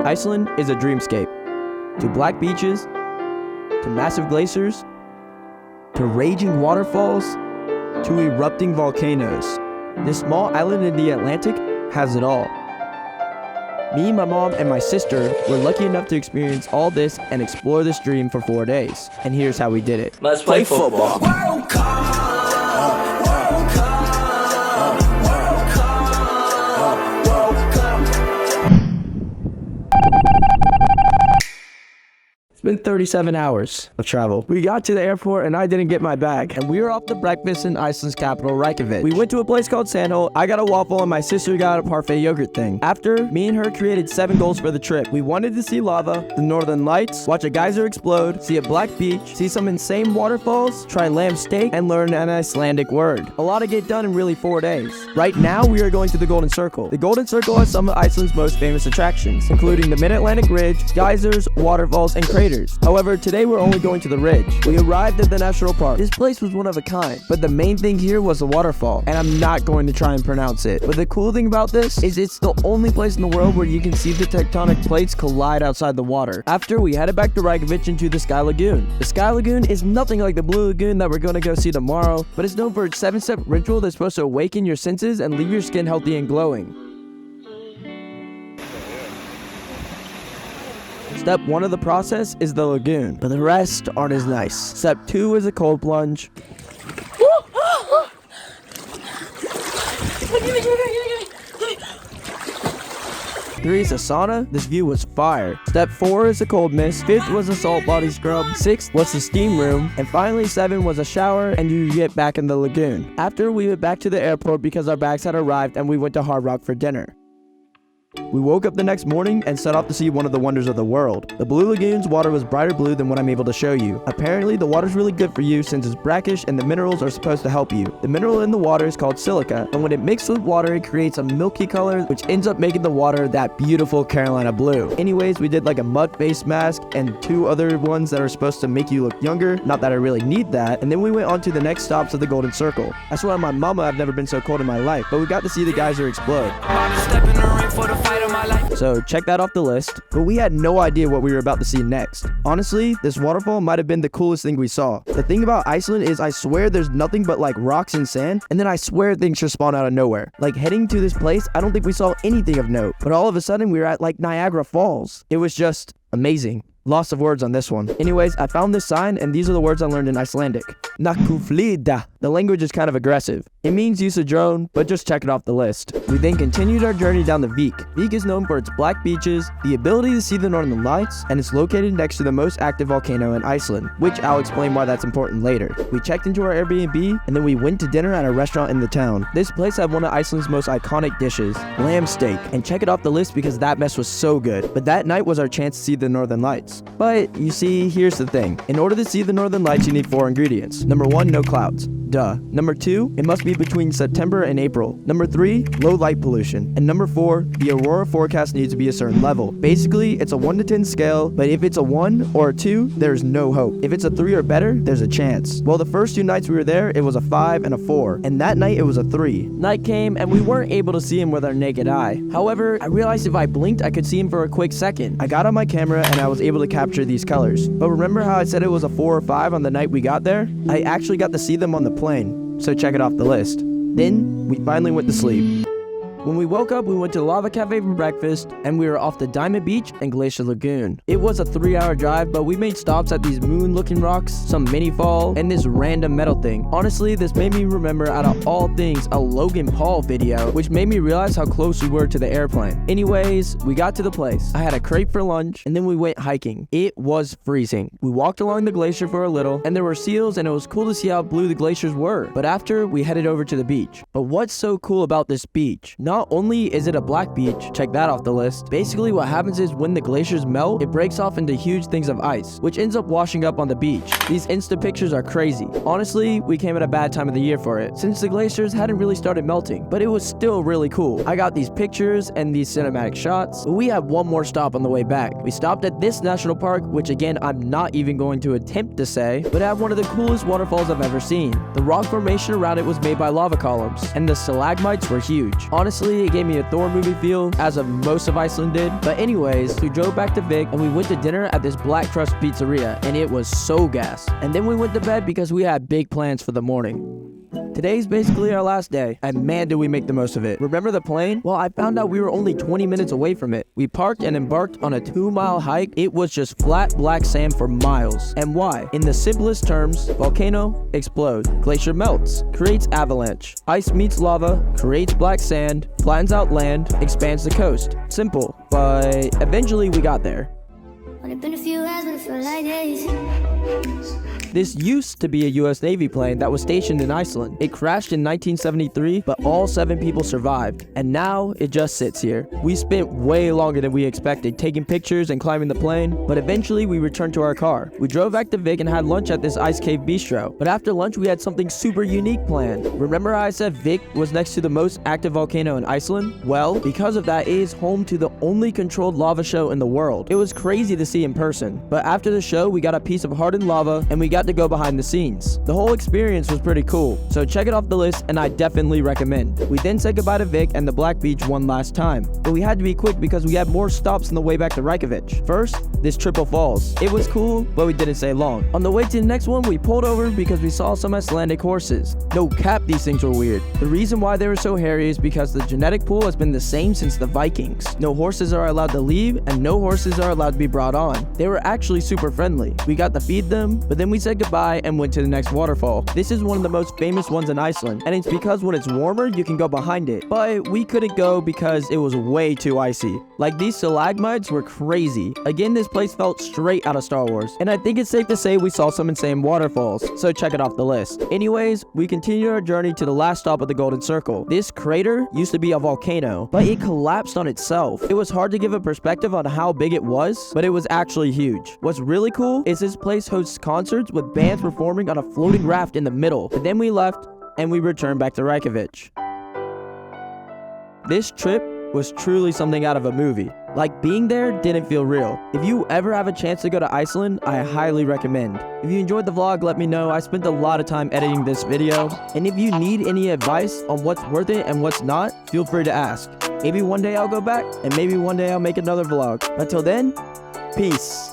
Iceland is a dreamscape. To black beaches, to massive glaciers, to raging waterfalls, to erupting volcanoes. This small island in the Atlantic has it all. Me, my mom, and my sister were lucky enough to experience all this and explore this dream for 4 days. And here's how we did it. Let's play football. It's been 37 hours of travel. We got to the airport and I didn't get my bag. And we were off to breakfast in Iceland's capital, Reykjavik. We went to a place called Sandhole. I got a waffle and my sister got a parfait yogurt thing. After, me and her created 7 goals for the trip. We wanted to see lava, the northern lights, watch a geyser explode, see a black beach, see some insane waterfalls, try lamb steak, and learn an Icelandic word. A lot to get done in really 4 days. Right now, we are going to the Golden Circle. The Golden Circle has some of Iceland's most famous attractions, including the Mid-Atlantic Ridge, geysers, waterfalls, and craters. However, today we're only going to the ridge. We arrived at the national park. This place was one of a kind, but the main thing here was the waterfall, and I'm not going to try and pronounce it. But the cool thing about this is it's the only place in the world where you can see the tectonic plates collide outside the water. After, we headed back to Reykjavik into the Sky Lagoon. The Sky Lagoon is nothing like the Blue Lagoon that we're going to go see tomorrow, but it's known for its 7-step ritual that's supposed to awaken your senses and leave your skin healthy and glowing. Step 1 of the process is the lagoon, but the rest aren't as nice. Step 2 is a cold plunge. 3 is a sauna. This view was fire. Step 4 is a cold mist. 5th was a salt body scrub. 6th was the steam room. And finally 7 was a shower and you get back in the lagoon. After, we went back to the airport because our bags had arrived and we went to Hard Rock for dinner. We woke up the next morning and set off to see one of the wonders of the world. The Blue Lagoon's water was brighter blue than what I'm able to show you. Apparently, the water's really good for you since it's brackish and the minerals are supposed to help you. The mineral in the water is called silica, and when it mixes with water, it creates a milky color, which ends up making the water that beautiful Carolina blue. Anyways, we did like a mud face mask and 2 other ones that are supposed to make you look younger. Not that I really need that. And then we went on to the next stops of the Golden Circle. I swear on my mama, I've never been so cold in my life, but we got to see the geyser explode. So check that off the list, but we had no idea what we were about to see next. Honestly, this waterfall might have been the coolest thing we saw. The thing about Iceland is I swear there's nothing but like rocks and sand, and then I swear things just spawn out of nowhere. Like heading to this place, I don't think we saw anything of note, but all of a sudden we were at like Niagara Falls. It was just amazing. Loss of words on this one. Anyways, I found this sign and these are the words I learned in Icelandic. Nakuflida. The language is kind of aggressive. It means use a drone, but just check it off the list. We then continued our journey down the Vik. Vik is known for its black beaches, the ability to see the northern lights, and it's located next to the most active volcano in Iceland, which I'll explain why that's important later. We checked into our Airbnb and then we went to dinner at a restaurant in the town. This place had one of Iceland's most iconic dishes, lamb steak, and check it off the list because that mess was so good. But that night was our chance to see the northern lights. But you see, here's the thing. In order to see the northern lights, you need 4 ingredients. Number 1, no clouds. Duh. Number 2, it must be between September and April. Number 3, low light pollution. And number 4, the aurora forecast needs to be a certain level. Basically, it's a 1 to 10 scale, but if it's a 1 or a 2, there's no hope. If it's a 3 or better, there's a chance. Well, the first 2 nights we were there, it was a 5 and a 4. And that night, it was a 3. Night came, and we weren't able to see him with our naked eye. However, I realized if I blinked, I could see him for a quick second. I got on my camera, and I was able to capture these colors. But remember how I said it was a 4 or 5 on the night we got there? I actually got to see them on the plane, so check it off the list. Then, we finally went to sleep. When we woke up, we went to the Lava Cafe for breakfast, and we were off to Diamond Beach and Glacier Lagoon. It was a 3-hour drive, but we made stops at these moon-looking rocks, some mini fall, and this random metal thing. Honestly, this made me remember, out of all things, a Logan Paul video, which made me realize how close we were to the airplane. Anyways, we got to the place. I had a crepe for lunch, and then we went hiking. It was freezing. We walked along the glacier for a little, and there were seals, and it was cool to see how blue the glaciers were. But after, we headed over to the beach. But what's so cool about this beach? Not only is it a black beach, check that off the list. Basically what happens is when the glaciers melt, it breaks off into huge things of ice, which ends up washing up on the beach. These Insta pictures are crazy. Honestly, we came at a bad time of the year for it, since the glaciers hadn't really started melting, but it was still really cool. I got these pictures and these cinematic shots, but we had one more stop on the way back. We stopped at this national park, which again, I'm not even going to attempt to say, but it had one of the coolest waterfalls I've ever seen. The rock formation around it was made by lava columns, and the stalagmites were huge. Honestly, it gave me a Thor movie feel, as of most of Iceland did. But anyways, we drove back to Vik, and we went to dinner at this black crust pizzeria, and it was so gas. And then we went to bed because we had big plans for the morning. Today's basically our last day, and man did we make the most of it. Remember the plane? Well, I found out we were only 20 minutes away from it. We parked and embarked on a 2-mile hike. It was just flat black sand for miles. And why? In the simplest terms, volcano, explode. Glacier melts, creates avalanche. Ice meets lava, creates black sand, flattens out land, expands the coast. Simple, but eventually we got there. Only been a few hours, but it felt like days. This used to be a US Navy plane that was stationed in Iceland. It crashed in 1973, but all 7 people survived, and now it just sits here. We spent way longer than we expected taking pictures and climbing the plane, but eventually we returned to our car. We drove back to Vik and had lunch at this ice cave bistro, but after lunch we had something super unique planned. Remember how I said Vik was next to the most active volcano in Iceland? Well, because of that, it is home to the only controlled lava show in the world. It was crazy to see in person, but after the show we got a piece of hardened lava and we got to go behind the scenes. The whole experience was pretty cool, so check it off the list and I definitely recommend. We then said goodbye to Vik and the Black Beach one last time, but we had to be quick because we had more stops on the way back to Reykjavik. First, this Triple Falls. It was cool, but we didn't stay long. On the way to the next one, we pulled over because we saw some Icelandic horses. No cap, these things were weird. The reason why they were so hairy is because the genetic pool has been the same since the Vikings. No horses are allowed to leave and no horses are allowed to be brought on. They were actually super friendly. We got to feed them, but then we said goodbye and went to the next waterfall. This is one of the most famous ones in Iceland, and it's because when it's warmer, you can go behind it. But we couldn't go because it was way too icy. Like, these stalagmites were crazy. Again, this place felt straight out of Star Wars, and I think it's safe to say we saw some insane waterfalls, so check it off the list. Anyways, we continued our journey to the last stop of the Golden Circle. This crater used to be a volcano, but it collapsed on itself. It was hard to give a perspective on how big it was, but it was actually huge. What's really cool is this place hosts concerts with bands performing on a floating raft in the middle. But then we left and we returned back to Reykjavik. This trip was truly something out of a movie. Like, being there didn't feel real. If you ever have a chance to go to Iceland, I highly recommend. If you enjoyed the vlog, let me know. I spent a lot of time editing this video. And if you need any advice on what's worth it and what's not, feel free to ask. Maybe one day I'll go back, and maybe one day I'll make another vlog. Until then, peace.